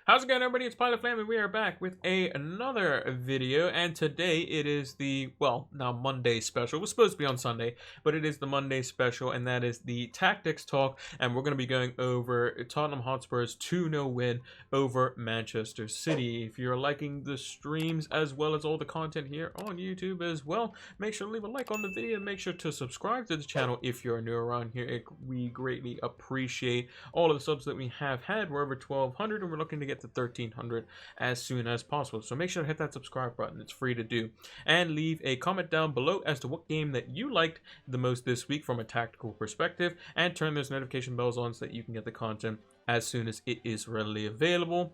How's it going, everybody? It's Pilot Flame, and we are back with another video. And today it is the, well, now Monday special. It was supposed to be on Sunday, but it is the Monday special, and that is the Tactics Talk. And we're going to be going over Tottenham Hotspur's 2-0 win over Manchester City. If you're liking the streams as well as all the content here on YouTube as well, make sure to leave a like on the video and make sure to subscribe to the channel if you're new around here. We greatly appreciate all of the subs that we have had. We're over 1,200, and we're looking to get to 1,300 as soon as possible. So make sure to hit that subscribe button. It's free to do. And leave a comment down below as to what game that you liked the most this week from a tactical perspective. And turn those notification bells on so that you can get the content as soon as it is readily available.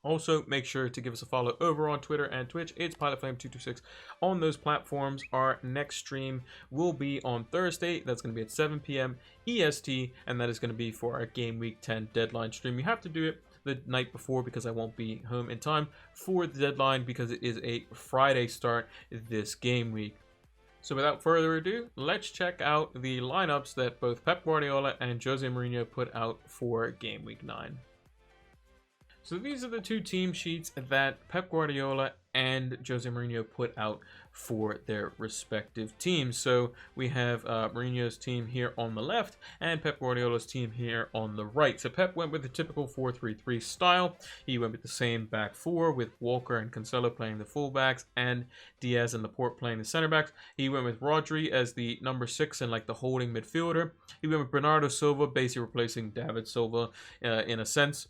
Also, make sure to give us a follow over on Twitter and Twitch. It's PilotFlame226 on those platforms. Our next stream will be on Thursday. That's going to be at 7 p.m. EST, and that is going to be for our Game Week 10 deadline stream. You have to do it the night before because I won't be home in time for the deadline because it is a Friday start this game week. So without further ado, let's check out the lineups that both Pep Guardiola and Jose Mourinho put out for Game Week 9. So these are the two team sheets that Pep Guardiola and Jose Mourinho put out for their respective teams. So we have Mourinho's team here on the left and Pep Guardiola's team here on the right. So Pep went with the typical 4-3-3 style. He went with the same back four with Walker and Cancelo playing the fullbacks and Diaz and Laporte playing the center backs. He went with Rodri as the number 6 and like the holding midfielder. He went with Bernardo Silva, basically replacing David Silva in a sense.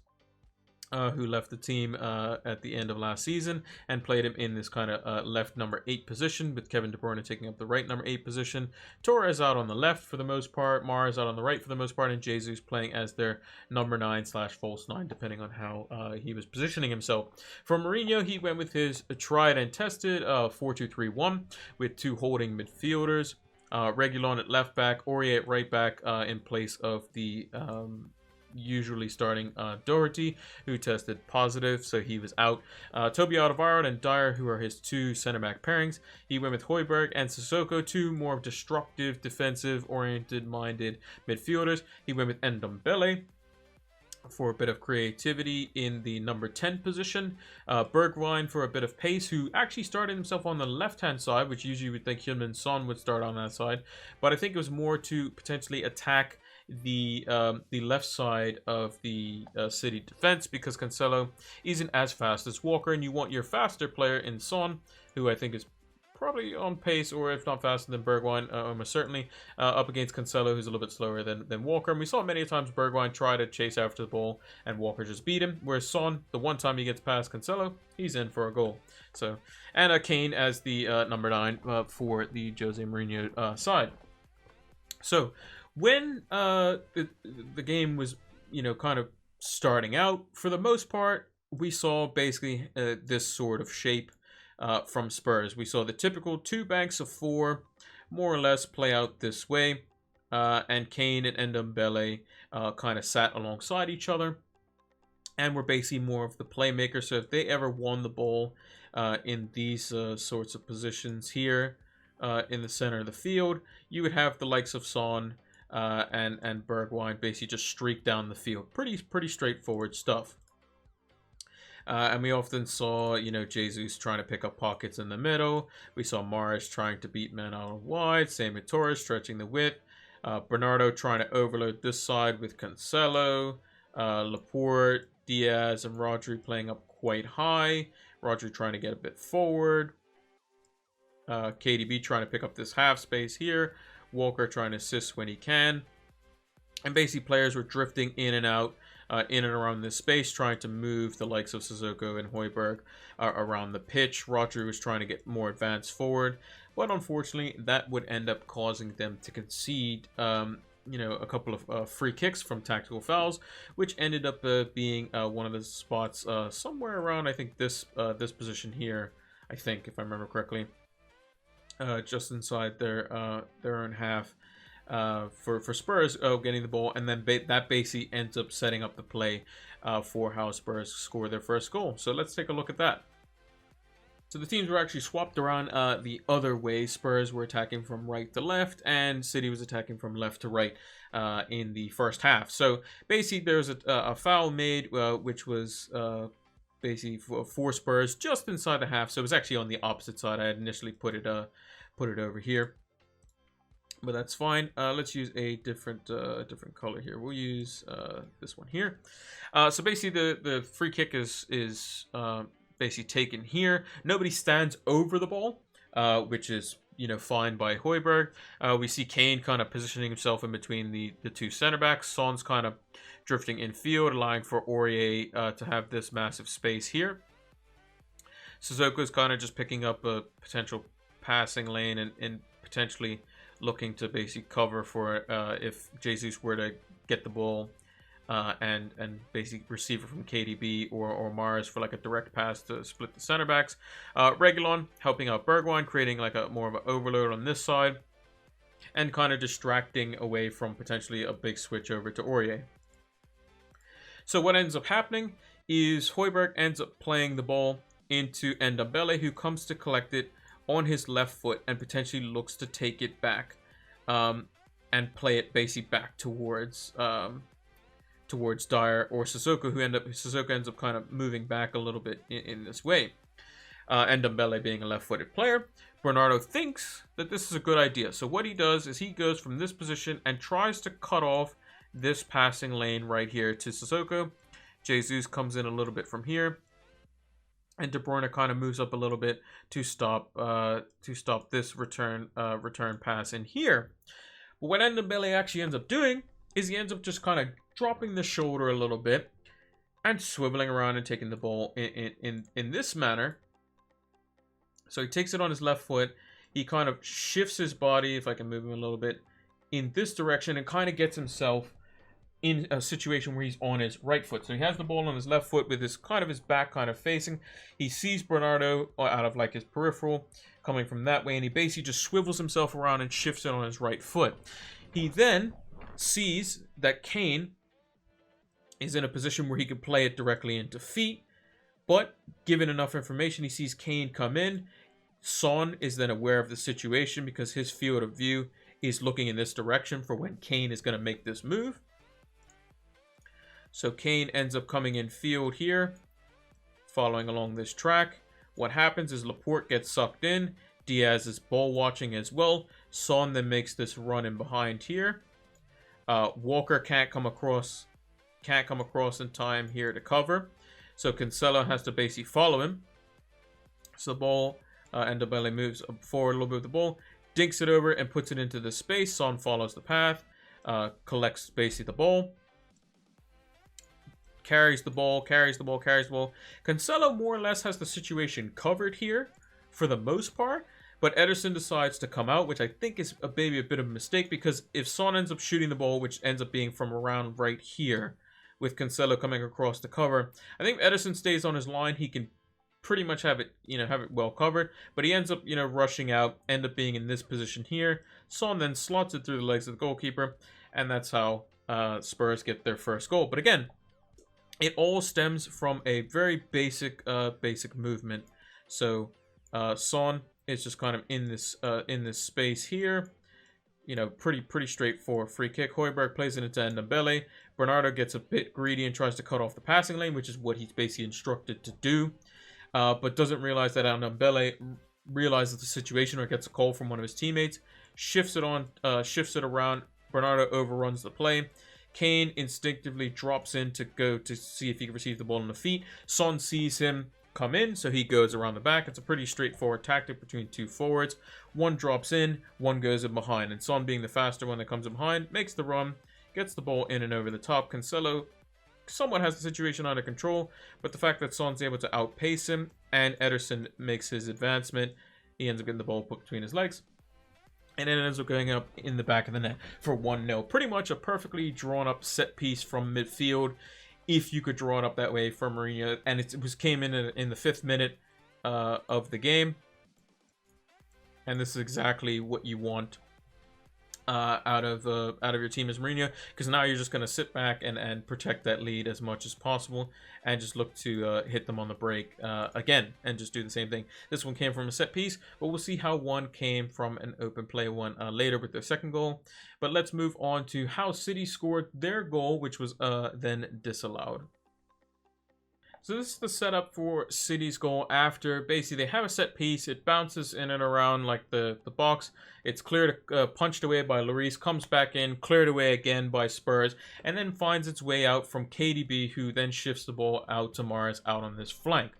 Who left the team at the end of last season and played him in this kind of left number 8 position, with Kevin De Bruyne taking up the right number 8 position. Torres out on the left for the most part, Mars out on the right for the most part, and Jesus playing as their number 9/false 9, depending on how he was positioning himself. For Mourinho, he went with his tried and tested 4-2-3-1 with 2 holding midfielders, Reguilon at left back, Aurier at right back in place of the usually starting Doherty, who tested positive, so he was out. Toby Alderweireld and Dyer, who are his 2 center-back pairings. He went with Højbjerg and Sissoko, 2 more destructive, defensive-oriented minded midfielders. He went with Ndombele for a bit of creativity in the number 10 position. Bergwijn for a bit of pace, who actually started himself on the left-hand side, which usually you would think Heung-min Son would start on that side. But I think it was more to potentially attack the left side of the City defense, because Cancelo isn't as fast as Walker, and you want your faster player in Son, who I think is probably on pace, or if not faster than Bergwijn, almost certainly, up against Cancelo, who's a little bit slower than Walker. And we saw many times Bergwijn try to chase after the ball, and Walker just beat him. Whereas Son, the one time he gets past Cancelo, he's in for a goal. So, and Kane as the number 9 for the Jose Mourinho side. So, when the game was, kind of starting out, for the most part, we saw basically this sort of shape from Spurs. We saw the typical 2 banks of 4 more or less play out this way, and Kane and Ndombele kind of sat alongside each other and were basically more of the playmaker. So if they ever won the ball in these sorts of positions here in the center of the field, you would have the likes of Son and Bergwijn basically just streak down the field. Pretty straightforward stuff. And we often saw, Jesus trying to pick up pockets in the middle. We saw Mars trying to beat men out wide. Same with Torres stretching the width. Bernardo trying to overload this side with Cancelo. Laporte, Diaz, and Rodri playing up quite high. Rodri trying to get a bit forward. KDB trying to pick up this half space here. Walker trying to assist when he can. And basically players were drifting in and out, in and around this space, trying to move the likes of Sissoko and Højbjerg around the pitch. Rodri was trying to get more advanced forward. But unfortunately, that would end up causing them to concede, a couple of free kicks from tactical fouls, which ended up being one of the spots somewhere around, I think, this position here, I think, if I remember correctly. Just inside their own half for Spurs getting the ball, and then that basically ends up setting up the play for how Spurs score their first goal. So let's take a look at that. So the teams were actually swapped around the other way. Spurs were attacking from right to left, and City was attacking from left to right in the first half. So basically, there was a foul made, which was basically for Spurs just inside the half. So it was actually on the opposite side. I had initially put it over here, but that's fine. Let's use a different color here. We'll use this one here. So basically, the free kick is basically taken here. Nobody stands over the ball, which is fine by Højbjerg. We see Kane kind of positioning himself in between the two center backs. Son's kind of drifting in field, allowing for Aurier to have this massive space here. Sissoko's kind of just picking up a potential passing lane and potentially looking to basically cover for if Jesus were to get the ball and basically receive it from KDB or Mars for like a direct pass to split the center backs. Reguilon helping out Bergwijn, creating like a more of an overload on this side and kind of distracting away from potentially a big switch over to Aurier. So what ends up happening is Højbjerg ends up playing the ball into Ndombele, who comes to collect it on his left foot and potentially looks to take it back and play it basically back towards Dyer or Sissoko, Sissoko ends up kind of moving back a little bit in this way. Ndombele being a left-footed player, Bernardo thinks that this is a good idea. So what he does is he goes from this position and tries to cut off this passing lane right here to Sissoko. Jesus comes in a little bit from here, and De Bruyne kind of moves up a little bit to stop this return pass in here. But what Ndombele actually ends up doing is he ends up just kind of dropping the shoulder a little bit and swiveling around and taking the ball in this manner. So he takes it on his left foot. He kind of shifts his body, if I can move him a little bit, in this direction and kind of gets himself in a situation where he's on his right foot. So he has the ball on his left foot with his back kind of facing. He sees Bernardo out of like his peripheral coming from that way, and he basically just swivels himself around and shifts it on his right foot. He then sees that Kane is in a position where he could play it directly into feet, but given enough information, he sees Kane come in. Son is then aware of the situation because his field of view is looking in this direction for when Kane is going to make this move. So Kane ends up coming in field here, following along this track. What happens is Laporte gets sucked in. Diaz is ball watching as well. Son then makes this run in behind here. Walker can't come across in time here to cover. So Cancelo has to basically follow him. So the ball, Ndombele moves forward a little bit with the ball, dinks it over and puts it into the space. Son follows the path, collects basically the ball. Carries the ball. Cancelo more or less has the situation covered here for the most part, but Ederson decides to come out, which I think is maybe a bit of a mistake, because if Son ends up shooting the ball, which ends up being from around right here, with Cancelo coming across to cover, I think if Ederson stays on his line, he can pretty much have it well covered, but he ends up, rushing out, end up being in this position here. Son then slots it through the legs of the goalkeeper, and that's how Spurs get their first goal. But again, it all stems from a very basic movement. So Son is just kind of in this space here. Pretty straightforward free kick. Højbjerg plays it into Ndombele. Bernardo gets a bit greedy and tries to cut off the passing lane, which is what he's basically instructed to do, but doesn't realize that Ndombele realizes the situation or gets a call from one of his teammates, shifts it around. Bernardo overruns the play. Kane instinctively drops in to go to see if he can receive the ball on the feet. Son sees him come in, so he goes around the back. It's a pretty straightforward tactic between two forwards. One drops in, one goes in behind. And Son, being the faster one that comes in behind, makes the run, gets the ball in and over the top. Cancelo somewhat has the situation under control, but the fact that Son's able to outpace him and Ederson makes his advancement, he ends up getting the ball put between his legs. And then it ends up going up in the back of the net for 1-0. Pretty much a perfectly drawn up set piece from midfield, if you could draw it up that way for Mourinho. And it came in the 5th minute of the game. And this is exactly what you want out of your team as Mourinho, because now you're just going to sit back and protect that lead as much as possible and just look to hit them on the break again and just do the same thing. This one came from a set piece, but we'll see how one came from an open play one later with their second goal. But let's move on to how City scored their goal, which was then disallowed. So this is the setup for City's goal after basically they have a set piece. It bounces in and around like the box. It's cleared, punched away by Lloris, comes back in, cleared away again by Spurs, and then finds its way out from KDB, who then shifts the ball out to Mahrez out on this flank.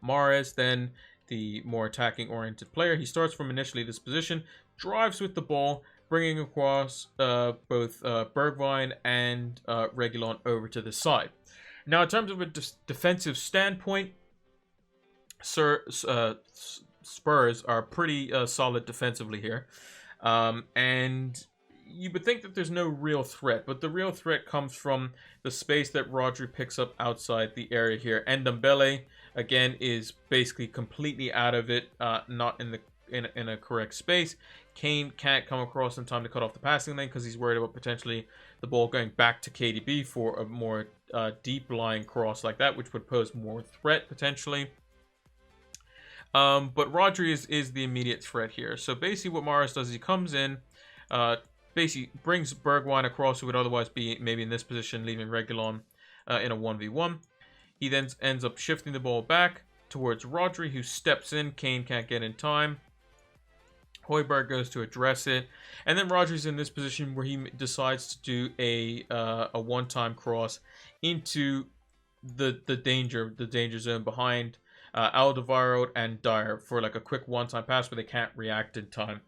Mahrez, then the more attacking oriented player, he starts from initially this position, drives with the ball, bringing across both Bergwijn and Reguilón over to the side. Now, in terms of a defensive standpoint, Spurs are pretty solid defensively here. And you would think that there's no real threat, but the real threat comes from the space that Rodri picks up outside the area here. And Dembele, again, is basically completely out of it, not in a correct space. Kane can't come across in time to cut off the passing lane because he's worried about potentially the ball going back to KDB for a more deep lying cross like that, which would pose more threat potentially. But Rodri is the immediate threat here. So basically what Mahrez does is he comes in, basically brings Bergwijn across, who would otherwise be maybe in this position, leaving Reguilón in a 1v1. He then ends up shifting the ball back towards Rodri, who steps in. Kane can't get in time. Højbjerg goes to address it, and then Rodri's in this position where he decides to do a one-time cross into the danger zone behind Alderweireld and Dyer for like a quick one-time pass where they can't react in time.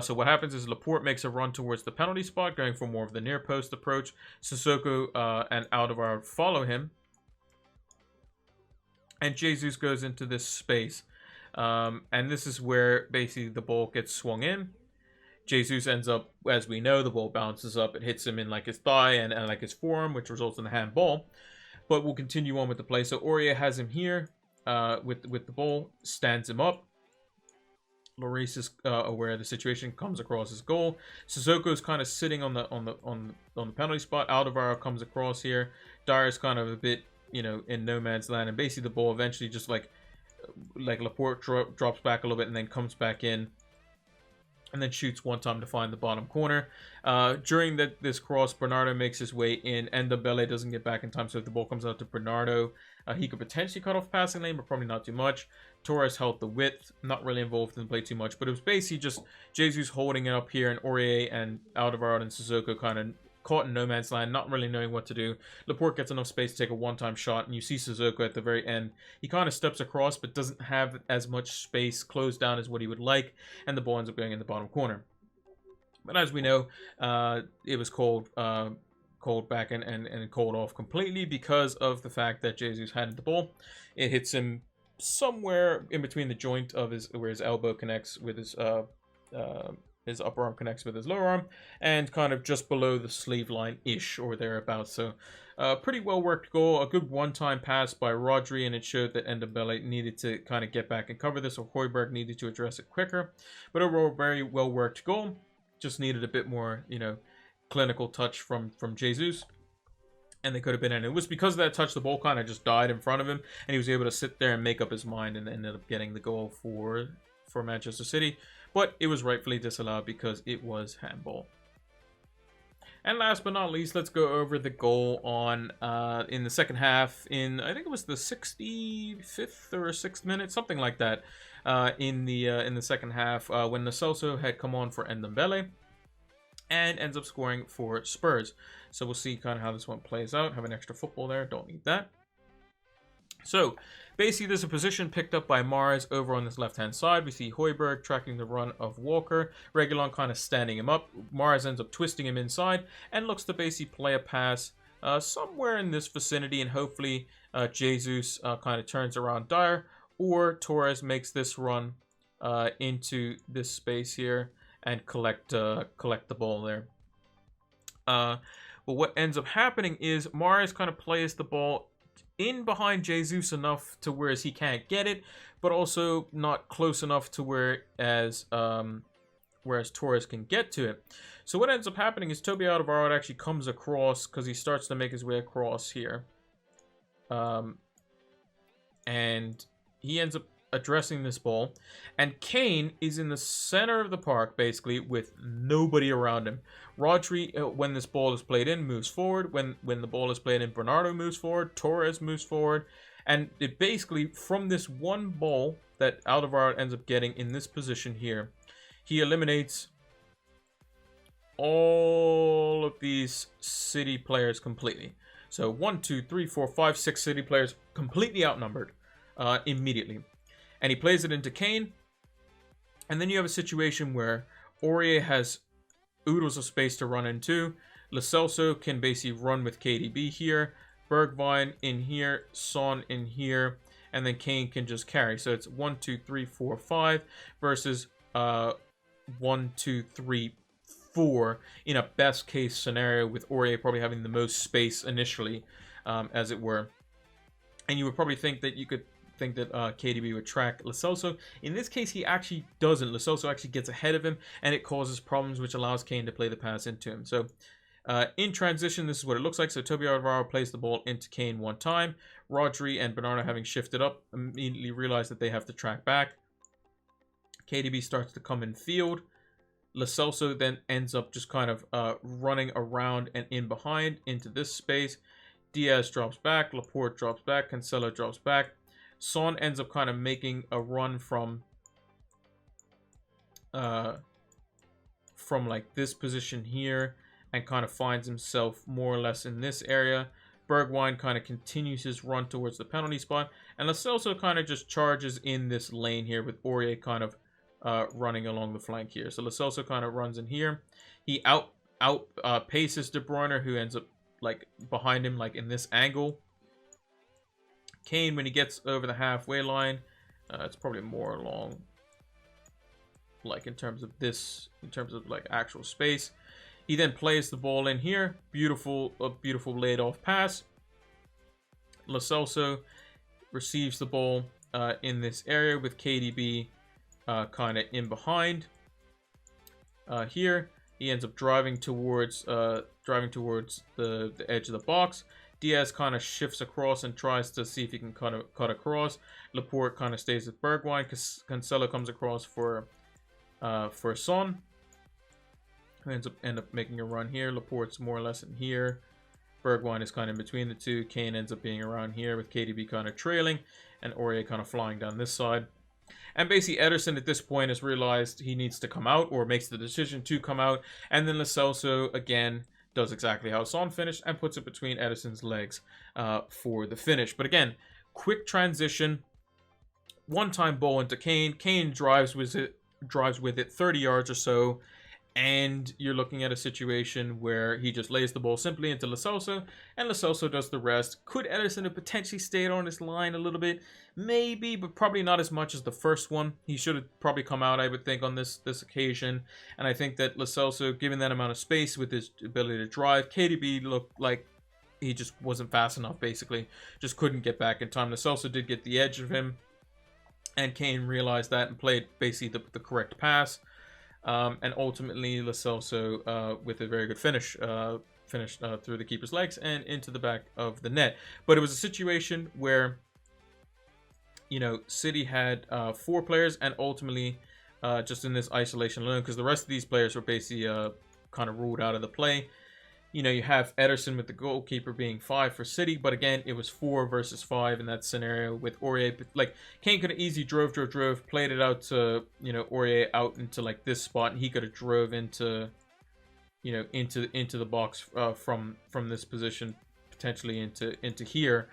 So what happens is Laporte makes a run towards the penalty spot, going for more of the near post approach. Sissoko and Alderweireld follow him, and Jesus goes into this space. And this is where basically the ball gets swung in. Jesus ends up, as we know, the ball bounces up. It hits him in like his thigh and like his forearm, which results in a handball. But we'll continue on with the play. So Aurier has him here with the ball, stands him up. Lloris is aware of the situation, comes across his goal. Sissoko is kind of sitting on the penalty spot. Alderweireld comes across here. Dyer is kind of a bit, in no man's land, and basically the ball eventually just like Laporte drops back a little bit and then comes back in and then shoots one time to find the bottom corner. During this cross, Bernardo makes his way in, and Dembele doesn't get back in time, so if the ball comes out to Bernardo, he could potentially cut off passing lane, but probably not too much. Torres held the width, not really involved in the play too much, but it was basically just Jesus holding it up here, and Aurier and Alderweireld and Sissoko kind of caught in no man's land, not really knowing what to do. Laporte gets enough space to take a one-time shot, and you see Sissoko at the very end. He kind of steps across, but doesn't have as much space closed down as what he would like, and the ball ends up going in the bottom corner. But as we know, it was called back and called off completely because of the fact that Jesus had the ball. It hits him somewhere in between the joint of where his elbow connects with his upper arm connects with his lower arm, and kind of just below the sleeve line-ish or thereabouts. So pretty well worked goal, a good one-time pass by Rodri, and it showed that Dembele needed to kind of get back and cover this, or Højbjerg needed to address it quicker. But overall, very well worked goal. Just needed a bit more, clinical touch from Jesus, and they could have been in. It was because of that touch, the ball kind of just died in front of him, and he was able to sit there and make up his mind, and ended up getting the goal for Manchester City. But it was rightfully disallowed because it was handball. And last but not least, let's go over the goal on in the second half. I think it was the 65th or 6th minute, something like that. In the second half, when Lo Celso had come on for Ndombele, and ends up scoring for Spurs. So we'll see kind of how this one plays out. Have an extra football there. Don't need that. So basically, there's a position picked up by Mahrez over on this left-hand side. We see Højbjerg tracking the run of Walker. Reguilón kind of standing him up. Mahrez ends up twisting him inside and looks to basically play a pass somewhere in this vicinity, and hopefully Jesus kind of turns around Dyer, or Torres makes this run into this space here and collect the ball there. But what ends up happening is Mahrez kind of plays the ball in behind Jesus enough to where he can't get it, but also not close enough to where whereas Torres can get to it. So what ends up happening is Toby Alderweireld actually comes across because he starts to make his way across here. And he ends up addressing this ball. And Kane is in the center of the park, basically, with nobody around him. Rodri, when this ball is played in, moves forward. When the ball is played in, Bernardo moves forward. Torres moves forward. And it basically, from this one ball that Alderweireld ends up getting in this position here, he eliminates all of these City players completely. So 1, 2, 3, 4, 5, 6 City players completely outnumbered immediately. And he plays it into Kane. And then you have a situation where Aurier has oodles of space to run into. Lo Celso can basically run with KDB here. Bergwijn in here. Son in here. And then Kane can just carry. So it's 1, 2, 3, 4, 5 versus 1, 2, 3, 4 in a best case scenario, with Aurier probably having the most space initially, as it were. And you would probably think that KDB would track Lo Celso. In this case, he actually doesn't. Lo Celso actually gets ahead of him, and it causes problems, which allows Kane to play the pass into him. So in transition, this is what it looks like. So Toby Alderweireld plays the ball into Kane one time. Rodri and Bernardo, having shifted up, immediately realize that they have to track back. KDB starts to come in field. Lo Celso then ends up just kind of running around and in behind into this space. Diaz drops back. Laporte drops back. Cancelo drops back. Son ends up kind of making a run from like this position here and kind of finds himself more or less in this area. Bergwijn kind of continues his run towards the penalty spot, and Lo Celso kind of just charges in this lane here with Aurier kind of running along the flank here. So Lo Celso kind of runs in here. He paces De Bruyne, who ends up like behind him, like in this angle. Kane, when he gets over the halfway line, it's probably more along, like in terms of like actual space. He then plays the ball in here. Beautiful laid off pass. Lo Celso receives the ball in this area with KDB kind of in behind. Here he ends up driving towards the edge of the box. Diaz kind of shifts across and tries to see if he can cut across. Laporte kind of stays with Bergwijn because Cancelo comes across for Son, who ends up making a run here. Laporte's more or less in here. Bergwijn is kind of in between the two. Kane ends up being around here with KDB kind of trailing and Aurier kind of flying down this side. And basically Ederson at this point has realized he needs to come out, or makes the decision to come out. And then Lo Celso again does exactly how Son finished and puts it between Ederson's legs for the finish. But again, quick transition, one-time ball into Kane. Kane drives with it 30 yards or so, and you're looking at a situation where he just lays the ball simply into Lo Celso, and Lo Celso does the rest. Could Ederson have potentially stayed on his line a little bit? Maybe, but probably not as much as the first one. He should have probably come out, I would think, on this occasion. And I think that Lo Celso, given that amount of space with his ability to drive, KDB looked like he just wasn't fast enough, basically. Just couldn't get back in time. Lo Celso did get the edge of him, and Kane realized that and played basically the correct pass. And ultimately, Lo Celso with a very good finish, finished through the keeper's legs and into the back of the net. But it was a situation where, you know, City had 4 players, and ultimately, just in this isolation alone, because the rest of these players were basically kind of ruled out of the play. You know, you have Ederson with the goalkeeper being 5 for City, but again, it was 4 versus 5 in that scenario with Aurier. Like, Kane could have easily drove, played it out to, you know, Aurier out into like this spot, and he could have drove into, you know, into the box from this position, potentially into here.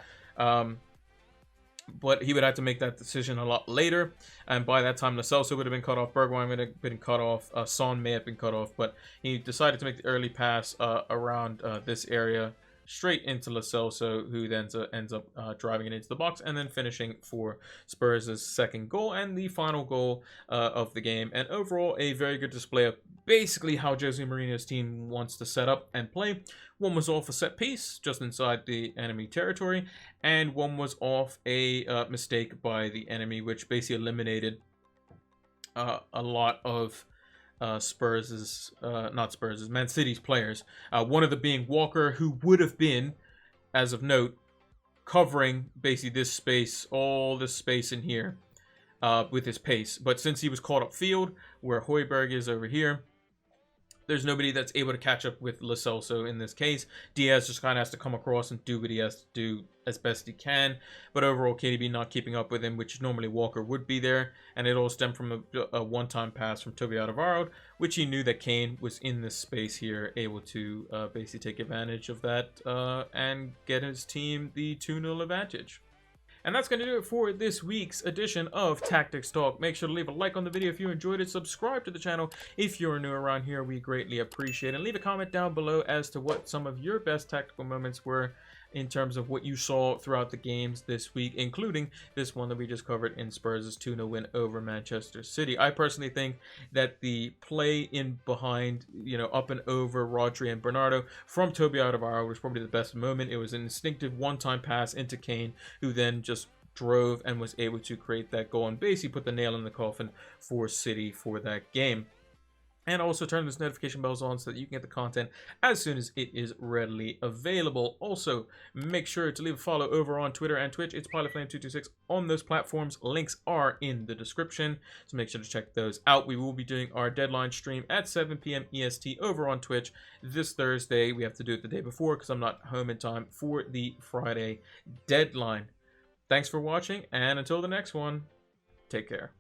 But he would have to make that decision a lot later, and by that time Lo Celso would have been cut off, Bergwijn would have been cut off, Son may have been cut off, but he decided to make the early pass around this area straight into Lo Celso, who then ends up driving it into the box and then finishing for Spurs' second goal and the final goal of the game. And overall, a very good display of basically how Jose Mourinho's team wants to set up and play. One was off a set piece just inside the enemy territory, and one was off a mistake by the enemy, which basically eliminated a lot of Man City's players. One of them being Walker, who would have been, as of note, covering basically this space, all this space in here, with his pace. But since he was caught upfield, where Højbjerg is over here, there's nobody that's able to catch up with Lo Celso in this case. Diaz just kind of has to come across and do what he has to do as best he can. But overall, KDB not keeping up with him, which normally Walker would be there. And it all stemmed from a one-time pass from Toby Alderweireld, which he knew that Kane was in this space here, able to basically take advantage of that and get his team the 2-0 advantage. And that's going to do it for this week's edition of Tactics Talk. Make sure to leave a like on the video if you enjoyed it. Subscribe to the channel if you're new around here. We greatly appreciate it. And leave a comment down below as to what some of your best tactical moments were in terms of what you saw throughout the games this week, including this one that we just covered in Spurs' 2-0 win over Manchester City. I personally think that the play in behind, up and over Rodri and Bernardo from Toby Alderweireld was probably the best moment. It was an instinctive one-time pass into Kane, who then just drove and was able to create that goal and basically put the nail in the coffin for City for that game. And also turn those notification bells on so that you can get the content as soon as it is readily available. Also, make sure to leave a follow over on Twitter and Twitch. It's PilotFlame226 on those platforms. Links are in the description, so make sure to check those out. We will be doing our deadline stream at 7 p.m. EST over on Twitch this Thursday. We have to do it the day before because I'm not home in time for the Friday deadline. Thanks for watching, and until the next one, take care.